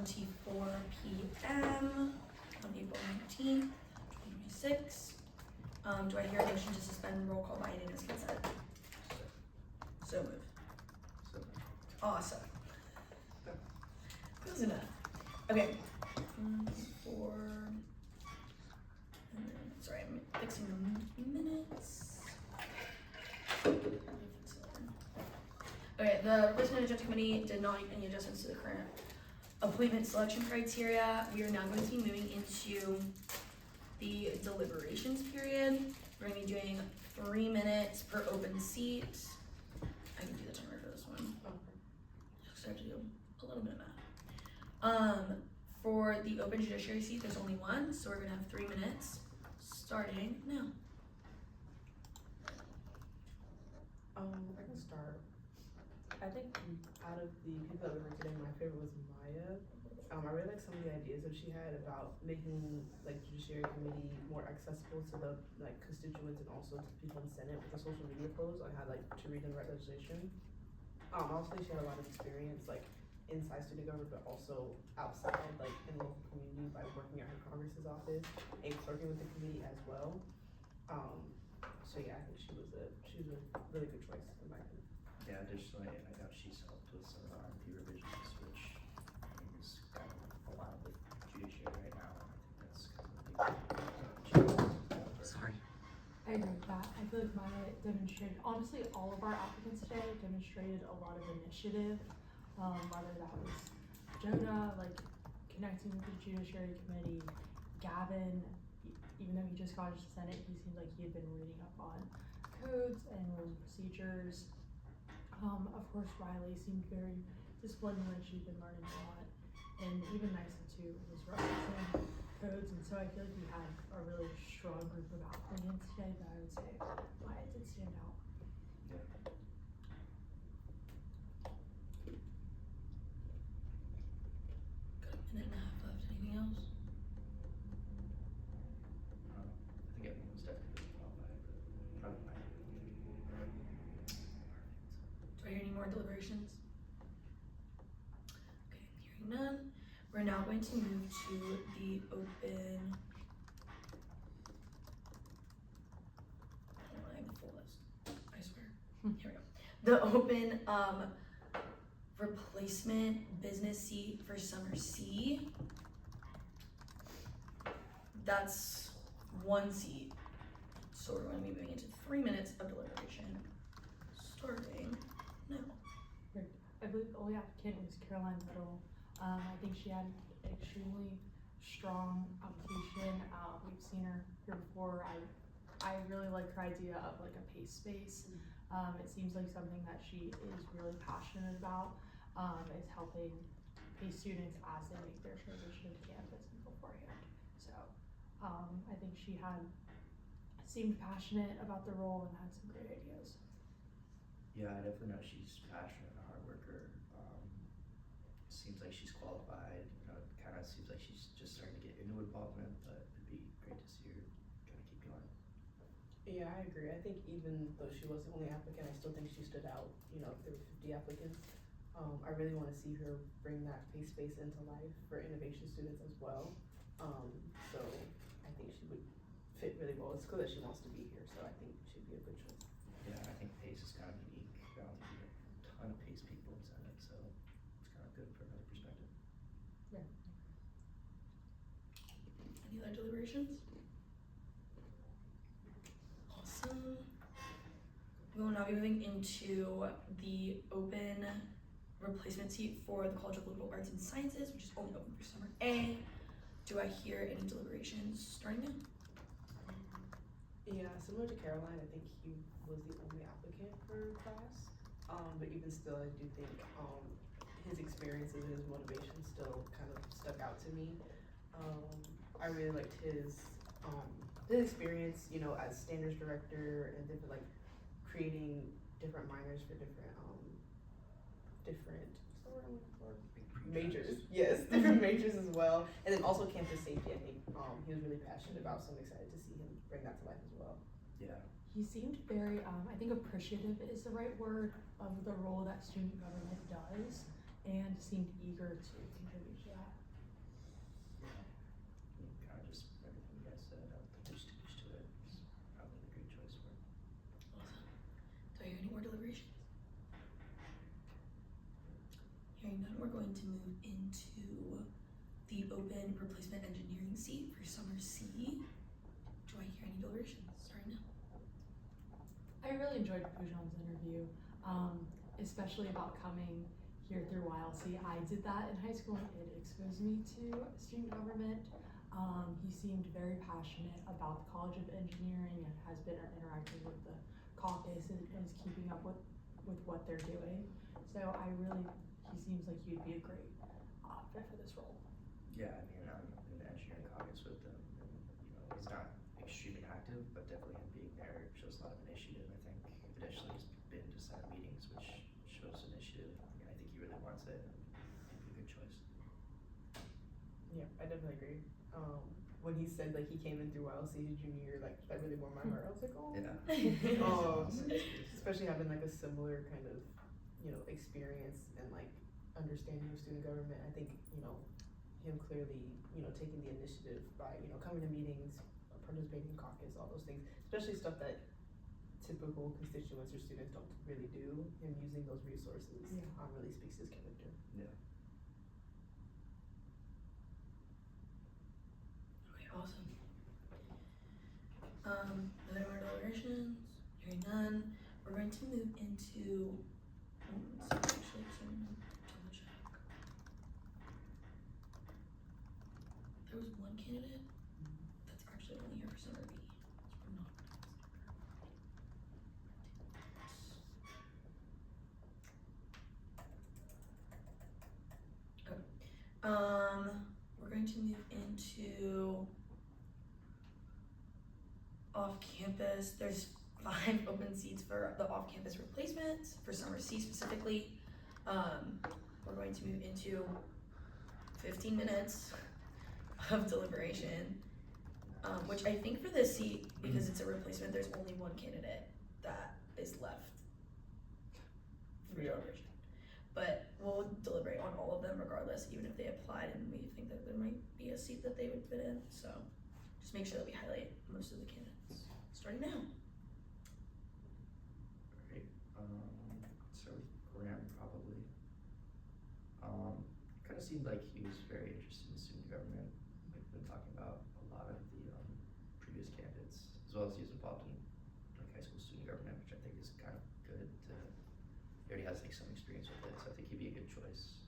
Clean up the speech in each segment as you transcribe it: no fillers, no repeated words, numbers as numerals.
7:24 p.m. on April 19th, 2026. Do I hear a motion to suspend roll call by unanimous consent? So moved. Awesome. Close enough. Okay. 4. And then, sorry, I'm fixing the minutes. Okay, the Replacement Adjustment Committee did not make any adjustments to the current appointment selection criteria. We are now going to be moving into the deliberations period. We're going to be doing 3 minutes per open seat. I can do the timer for this one. So I have to do a little bit of math. For the open judiciary seat, there's only one, so we're going to have 3 minutes starting now. I can start. I think out of the people that we heard today, my favorite was Maya. I really like some of the ideas that she had about making like Judiciary Committee more accessible to the like constituents and also to people in the Senate with the social media posts on how like to read and write legislation. Also she had a lot of experience like inside student government, but also outside like in the local community by working at her Congress's office and clerking with the committee as well. So yeah, I think she was a really good choice in my opinion. Yeah, additionally, I know she's helped with some of the RFP revisions, which I think is kind of a lot of the judiciary right now. I think that's kind of a big Sorry. I agree with that. I feel like Maya demonstrated, honestly, all of our applicants today demonstrated a lot of initiative, whether that was Jonah, like connecting with the Judiciary Committee, Gavin, even though he just got into the Senate, he seemed like he had been reading up on codes and rules and procedures. Of course, Riley seemed very disciplined, like she'd been learning a lot, and even Nysa too was referencing codes, and so I feel like we had a really strong group of applicants today that I would say Maya did stand out. Yeah. Got a minute and a half left. Anything else? I think everyone was definitely qualified, but probably mine. Do I hear any more deliberations? Okay, hearing none. We're now going to move to the open. I have a full list. I swear. Here we go. The open replacement business seat for summer C. That's 1 seat. So we're going to be moving into 3 minutes of deliberation. Starting now. I believe the only applicant was Caroline Little. I think she had an extremely strong application. We've seen her here before. I really like her idea of like a PACE space. It seems like something that she is really passionate about, is helping PACE students as they make their transition to campus and beforehand. So I think she seemed passionate about the role and had some great ideas. Yeah, I definitely know she's passionate and a hard worker. Seems like she's qualified. You know, it kind of seems like she's just starting to get into involvement, but it'd be great to see her kind of keep going. Yeah, I agree. I think even though she was the only applicant, I still think she stood out. You know, if there were 50 applicants, I really want to see her bring that PACE space into life for innovation students as well. So I think she would fit really well. It's cool that she wants to be here, so I think she'd be a good choice. Yeah, I think PACE is kind of unique. I don't think there's a ton of PACE people in Senate, so it's kind of good for another perspective. Yeah. Any other deliberations? Awesome. We will now be moving into the open replacement seat for the College of Liberal Arts and Sciences, which is only open for summer A. Do I hear any deliberations starting now? Yeah, similar to Caroline, I think he was the only applicant for CLAS. But even still, I do think his experiences and his motivation still kind of stuck out to me. I really liked his experience, you know, as standards director and different like creating different minors for different majors. Yes, different majors as well. And then also campus safety, I think he was really passionate about, so I'm excited to see him bring that to life as well. Yeah. He seemed very, I think appreciative is the right word, of the role that student government does, and seemed eager to contribute to that. open replacement engineering seat for summer C. Do I hear any deliberations starting now? I really enjoyed Pujan's interview, especially about coming here through YLC. I did that in high school and it exposed me to student government. He seemed very passionate about the College of Engineering and has been interacting with the caucus and is keeping up with what they're doing. So he seems like he'd be a great fit for this role. Yeah, I mean, I'm in the engineering caucus with them, and he's not extremely active, but definitely him being there shows a lot of initiative. I think additionally he's been to Senate meetings, which shows initiative. I mean, I think he really wants it, and he'd be a good choice. Yeah, I definitely agree. When he said like he came in through YLC his junior year, like that really warmed my heart. I was like, oh. Yeah. Especially having like a similar kind of, experience and like understanding of student government. I think, him clearly, taking the initiative by, coming to meetings, participating in caucus, all those things, especially stuff that typical constituents or students don't really do. Him using those resources really speaks to his character. Yeah. Okay, awesome. Are there more deliberations? Hearing none. We're going to move into, let's see, actually, so I'm gonna double check. There was one candidate that's actually only here for summer B, so we're not. Okay. We're going to move into off-campus. There's 5 open seats for the off-campus replacements for summer C specifically. We're going to move into 15 minutes of deliberation, which I think for this seat, because it's a replacement, there's only one candidate that is left for deliberation. But we'll deliberate on all of them regardless, even if they applied and we think that there might be a seat that they would fit in. So just make sure that we highlight most of the candidates. Starting now. Great. So Graham probably. Kind of seemed like he was very interested in student government. We've been talking about a lot of the previous candidates, as well as he was involved in like high school student government, which I think is kind of good. He already has like some experience with it, so I think he'd be a good choice.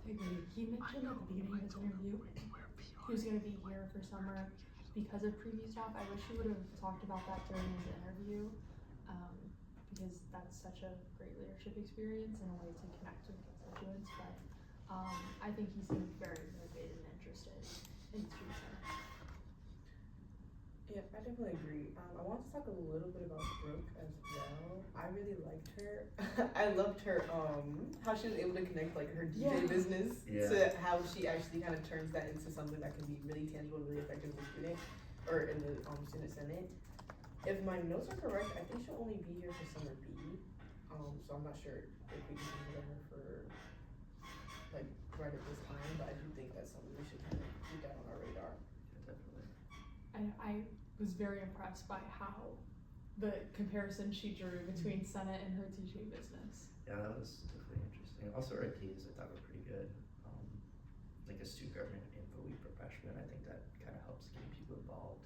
I agree. He mentioned at the beginning of his interview he was going to be here for summer because of preview staff. I wish he would have talked about that during his interview, because that's such a great leadership experience and a way to connect with constituents. But I think he seemed very motivated and interested in student center. Yeah, I definitely agree. I want to talk a little bit about Brooke as well. I really liked her. I loved her, how she was able to connect like her DJ business to how she actually kind of turns that into something that can be really tangible and really effective in the student, or in the student senate. If my notes are correct, I think she'll only be here for summer B. So I'm not sure if we can consider her for like right at this time, but I do think that's something we should kind of keep that on our radar. Yeah, definitely. I was very impressed by how the comparison she drew between Senate and her teaching business. Yeah, that was definitely interesting. Also, our IPs I thought were pretty good. Like a student government info week for freshmen, I think that kind of helps get people involved.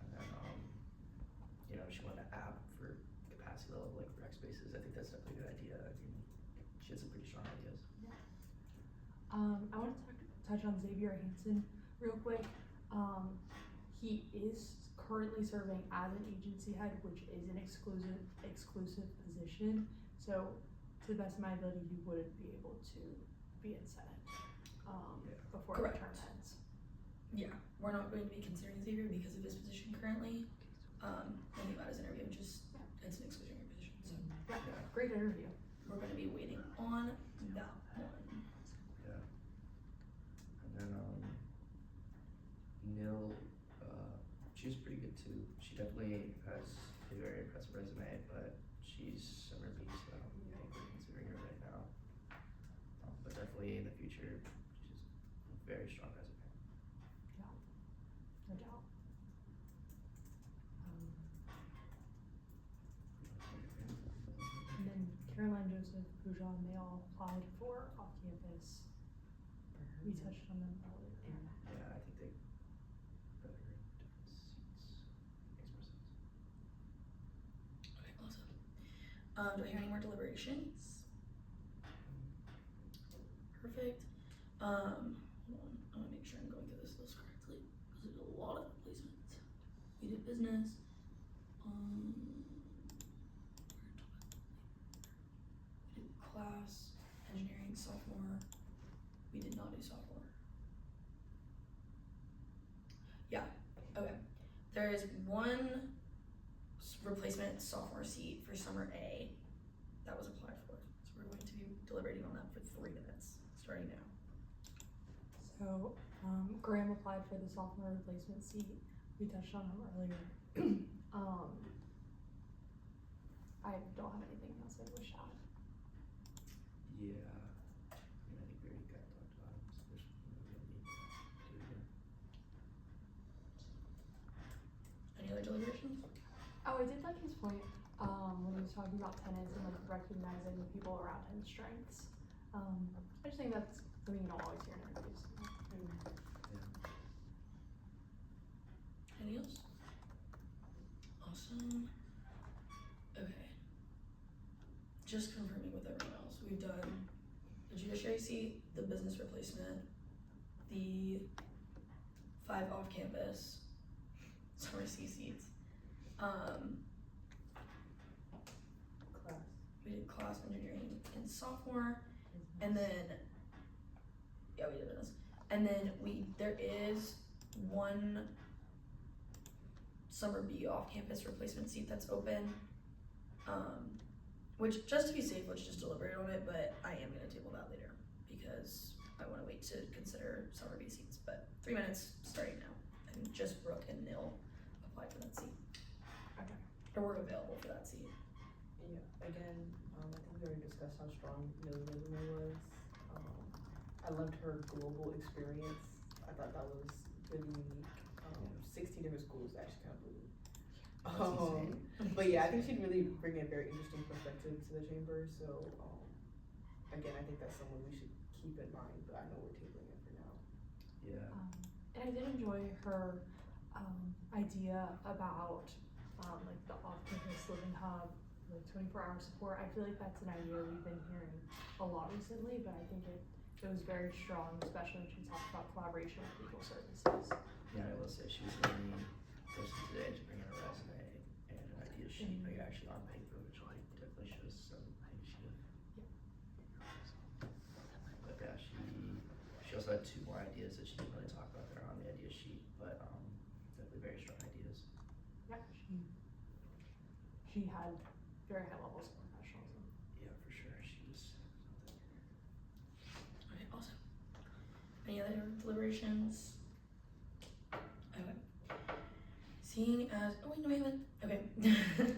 And then, she wanted an app for capacity level, like rec spaces. I think that's definitely a good idea. I mean, she had some pretty strong ideas. I want to touch on Xavier Hansen real quick. He is currently serving as an agency head, which is an exclusive position. So, to the best of my ability, he wouldn't be able to be in Senate before the term ends. Yeah, we're not going to be considering Xavier because of his position currently. Thinking about his interview, it's an exclusionary position. So yeah, great interview. We're going to be waiting on that one. Yeah. And then Nil, she's pretty good too. She definitely has a very impressive resume, but she's summer B, so I don't think we're considering her right now. But definitely in the future, she's a very strong resume. Yeah, no doubt. And then Caroline, Joseph, Pujan, they all applied for off-campus we touched on them earlier. Yeah, I think they better in different seats. Makes more sense. Okay, awesome. Do I hear any more deliberations? Perfect. Hold on, I wanna make sure I'm going through this list correctly, because we did a lot of replacements. We did business, we did class, engineering, sophomore. We did not do sophomore. Yeah, okay. There is one replacement sophomore seat for summer A that was applied for. So we're going to be deliberating on that for 3 minutes, starting now. So, Graham applied for the sophomore replacement seat. We touched on him earlier. I don't have anything else I wish to add. Yeah, I mean, I think we already kind of talked about it, so there's no real need to do it again. Any other deliberations? Oh, I did like his point, when he was talking about tenants and like recognizing the people around him's strengths. I just think that's something you don't always hear in interviews. Anything else? Awesome. Okay. Just confirming with everyone else. We've done the judiciary seat, the business replacement, the 5 off-campus summer C seats. Class. We did class, engineering, and sophomore, and then we did business, and then there is one summer B off-campus replacement seat that's open. Which, just to be safe, let's just deliberate on it, but I am gonna table that later because I wanna wait to consider summer B seats, but 3 minutes starting now. I think just Brooke and Nil applied for that seat. Okay. Or were available for that seat. Yeah, again, I think we already discussed how strong Millie's resume was. I loved her global experience. I thought that was really unique. 16 different schools actually kind of blew me. But yeah, I think she'd really bring a very interesting perspective to the chamber. So again, I think that's someone we should keep in mind. But I know we're tabling it for now. Yeah. And I did enjoy her idea about like the off-campus living hub, like 24-hour support. I feel like that's an idea we've been hearing a lot recently, but I think it was very strong, especially when she talked about collaboration with legal services. Yeah, I will say she was the only person today to bring in a resume and an idea sheet, like actually on paper, which I think definitely shows some initiative. But yeah, she also had 2 more ideas that she didn't really talk about that are on the idea sheet, but definitely very strong ideas. Yeah, she had very high levels of professionalism. Yeah, for sure. She was something. Okay, awesome. Any other deliberations? Okay. Seeing as, oh wait, no, we haven't. Okay,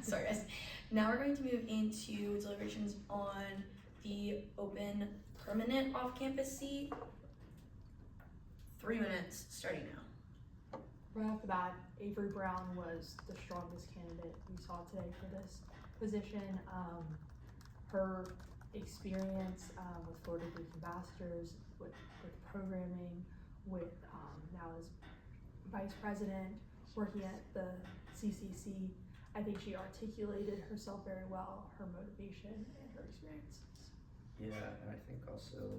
sorry guys. Now we're going to move into deliberations on the open permanent off-campus seat. 3 minutes, starting now. Right off the bat, Avery Brown was the strongest candidate we saw today for this position. Her experience with Florida Greek Ambassadors, with programming, with now as vice president, working at the CCC, I think she articulated herself very well, her motivation and her experiences. Yeah, and I think also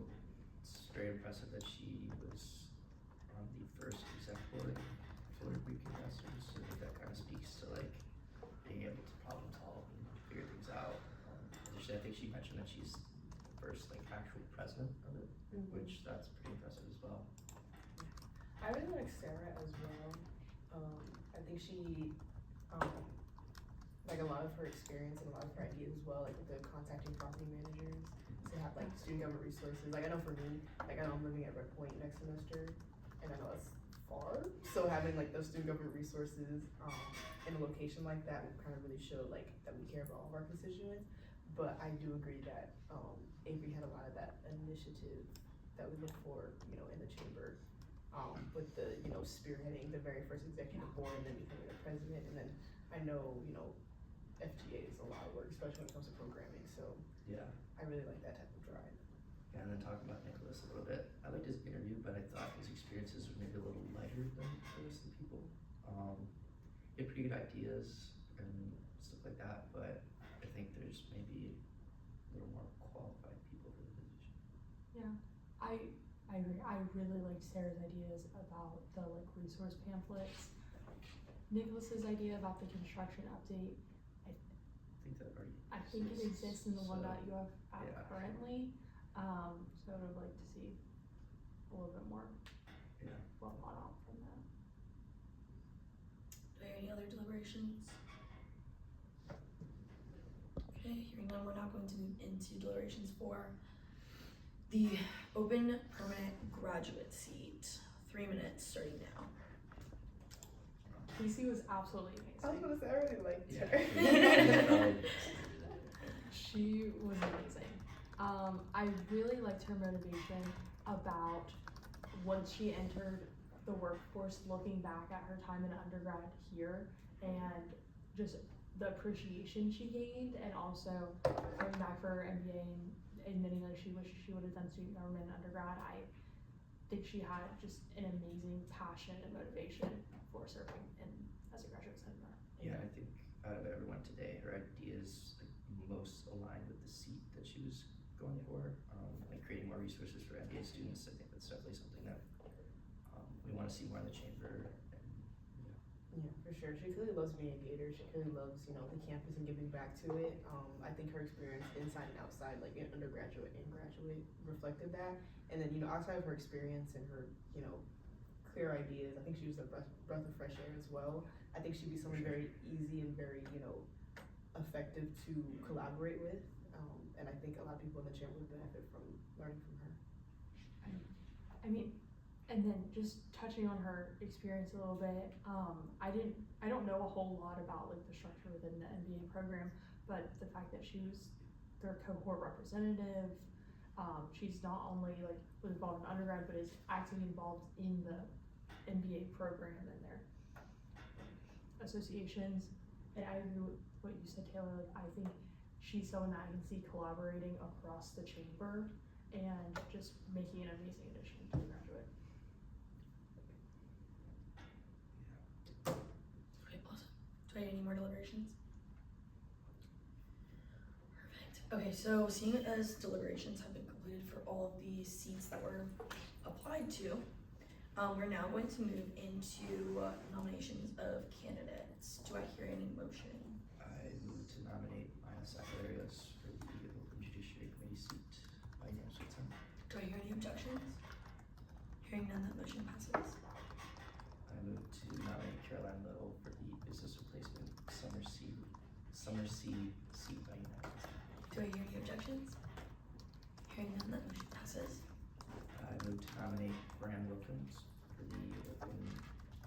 it's very impressive that she was on the first exec board for Greek investors. So I think that kind of speaks to like being able to problem solve and figure things out. Additionally, I think she mentioned that she's the first like actual president of it, which that's pretty impressive as well. I really like Sarah as well. I think she, like a lot of her experience and a lot of her ideas as well, like with the contacting property managers to have like student government resources. Like I know for me, like I know I'm living at Red Point next semester, and I know it's far. So having like those student government resources in a location like that would kind of really show like that we care about all of our constituents. But I do agree that Avery had a lot of that initiative that we look for, you know, in the chamber. With the, you know, spearheading the very first executive board and then becoming the president. And then I know, you know, FGA is a lot of work, especially when it comes to programming. So yeah, I really like that type of drive. Yeah, and then talking about Nicholas a little bit, I liked his interview, but experiences are maybe a little lighter than the rest of the people. They have pretty good ideas and stuff like that, but I think there's maybe a little more qualified people for the position. Yeah, I agree. I really liked Sarah's ideas about the like resource pamphlets. Nicholas's idea about the construction update. I think that already I think it exists in the one so, that you have yeah. currently. So I would like to see a little bit more Yeah. well thought out from that. Do we have any other deliberations? Okay, hearing none, we're now going to move into deliberations for the open permanent graduate seat. 3 minutes starting now. Casey was absolutely I was amazing. gonna say, I really liked Yeah. her. She was amazing. I really liked her motivation about once she entered the workforce, looking back at her time in undergrad here and just the appreciation she gained, and also coming back for her MBA and admitting that she wished she would have done student government in undergrad. I think she had just an amazing passion and motivation for serving as a graduate senator. Yeah, I think out of everyone today, her ideas like, most aligned with the seat that she was going for. Like creating more resources for MBA students. I think that's definitely something that we want to see more in the chamber. And, Yeah, for sure. She clearly loves being a Gator. She clearly loves, the campus and giving back to it. I think her experience inside and outside, like in undergraduate and graduate, reflected that. And then, outside of her experience and her, clear ideas, I think she was a breath of fresh air as well. I think she'd be someone very easy and very, effective to collaborate with. And I think a lot of people in the chamber would benefit from learning from her. I mean, and then just touching on her experience a little bit, I don't know a whole lot about like the structure within the MBA program, but the fact that she was their cohort representative, she's not only like was involved in undergrad, but is actively involved in the MBA program and their associations. And I agree with what you said, Taylor. Like, I think she's someone that I can see collaborating across the chamber and just making an amazing addition to the graduate. Okay, awesome. Do I have any more deliberations? Perfect. Okay, so seeing as deliberations have been completed for all of the seats that were applied to, we're now going to move into nominations of candidates. Do I hear any motion? I move to nominate Maya Sacalarios for the open Judiciary Committee seat by unanimous consent. Do I hear any objections? Hearing none, that motion passes. I move to nominate Caroline Little for the business replacement summer C seat by unanimous consent. Do I hear any objections? Hearing none, that motion passes. I move to nominate Fran Wilkins for the open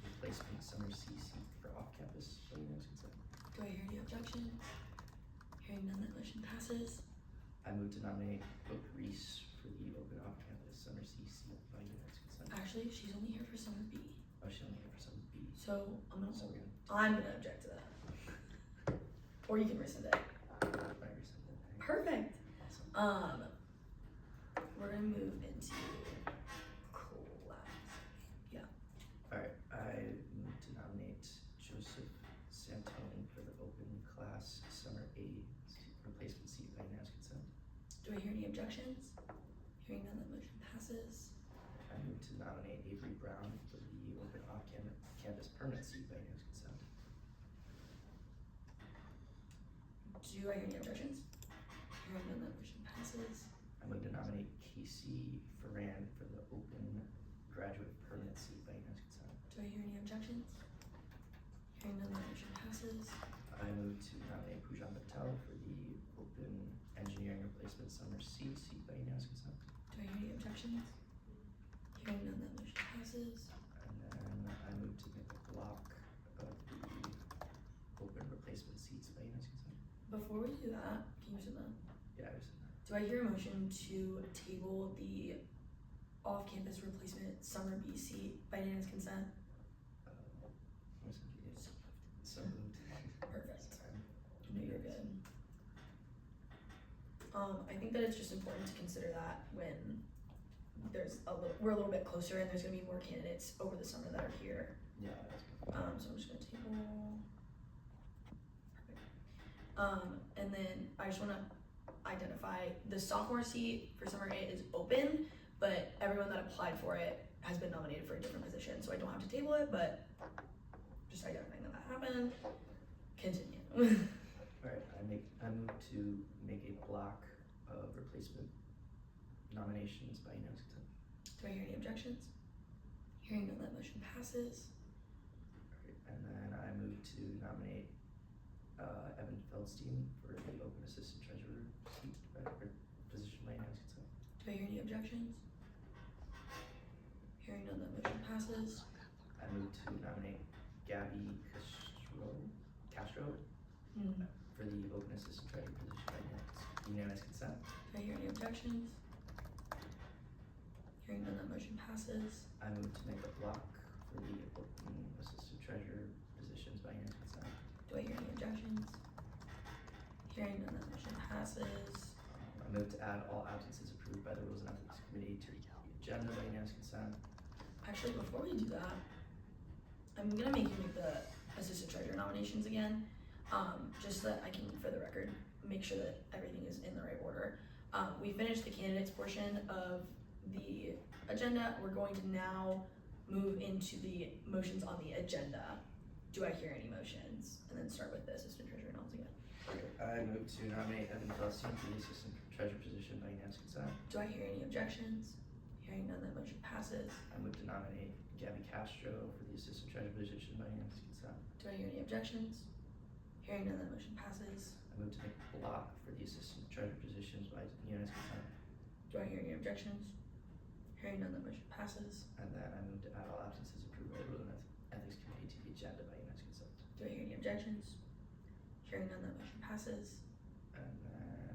replacement summer C seat for off-campus by unanimous consent. Do I hear any objections? Hearing none, that motion passes. I move to nominate Brooke Reese for the open off-campus summer C seat by unanimous consent. Actually, she's only here for summer B. Oh, she's only here for summer B. So So we're I'm gonna object to that. Or you can rescind it. gonna rescind it. Perfect. Awesome. We're gonna move into CLAS. Alright, I move to nominate Joseph Santone for the open class summer A replacement seat by unanimous consent. Do I hear any objections? Hearing none, that motion passes. I move to nominate Avery Brown for the open off-campus permanent seat by unanimous consent. Do I hear any objections? Hearing none, that motion passes. I move to nominate Casey Ferran for the open graduate permanent seat by unanimous consent. Do I hear any objections? Hearing none, that motion passes. I move to nominate Poojan Patel for the open engineering replacement summer C seat by unanimous consent. Do I hear any objections? Hearing none, that motion passes. And then I move to make a block of the open replacement seats by unanimous consent. Before we do that, can you rescind that? Yeah, I rescind that. Do I hear a motion to table the off-campus replacement summer B seat by unanimous consent? Rescind it. So moved. Perfect. Sorry. No, you're good. I think that it's just important to consider that when we're a little bit closer and there's gonna be more candidates over the summer that are here. Yeah, that's So I'm just gonna table. Perfect. And then I just wanna identify the sophomore seat for summer 8 is open, but everyone that applied for it has been nominated for a different position, so I don't have to table it, but just identifying that happened. Continue. Alright, I move to make a block of replacement nominations by unanimous consent. Do I hear any objections? Hearing none, that motion passes. Alright, and then I move to nominate Evan Feldstein for the open assistant treasurer seat, or position by unanimous consent. Do I hear any objections? Hearing none, that motion passes. I move to nominate Gabby Castro for the open assistant treasurer position by unanimous consent. Do I hear any objections? Hearing none, that motion passes. I move to make a block for the open assistant treasurer positions by unanimous consent. Do I hear any objections? Hearing none, that motion passes. I move to add all absences approved by the Rules and Ethics Committee to the agenda by unanimous consent. Actually, before we do that, I'm gonna make you make the assistant treasurer nominations again, just so that I can, for the record, make sure that everything is in the right order. We finished the candidates portion of the agenda. We're going to now move into the motions on the agenda. Do I hear any motions? And then start with the assistant treasurer noms again. Okay, I move to nominate Evan Feldstein for the assistant treasurer position by unanimous consent. Do I hear any objections? Hearing none, that motion passes. I move to nominate Gabby Castro for the assistant treasurer position by unanimous consent. Do I hear any objections? Hearing none, that motion passes. I move to make a block for the assistant treasurer positions by unanimous consent. Do I hear any objections? Hearing none, that motion passes. And then I move to add all absences approved by the Rules and Ethics Committee to the agenda by unanimous consent. Do I hear any objections? Hearing none, that motion passes. And then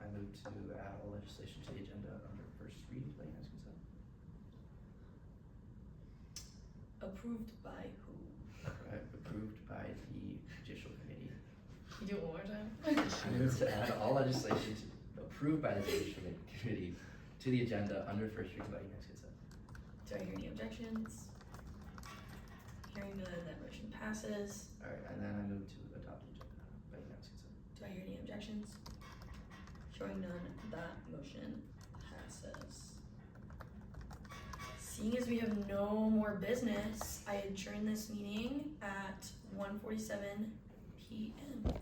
I move to add all legislation to the agenda under first reading by unanimous consent. Approved by who? Approved by the Judicial Committee. You do it one more time? I move to add all legislation approved by the Judicial Committee to the agenda under first reading by unanimous consent. Do I hear any objections? Hearing none, that motion passes. Alright, and then I move to adopt the agenda by unanimous consent. Do I hear any objections? Showing none, that motion passes. Seeing as we have no more business, I adjourn this meeting at 1:47 p.m.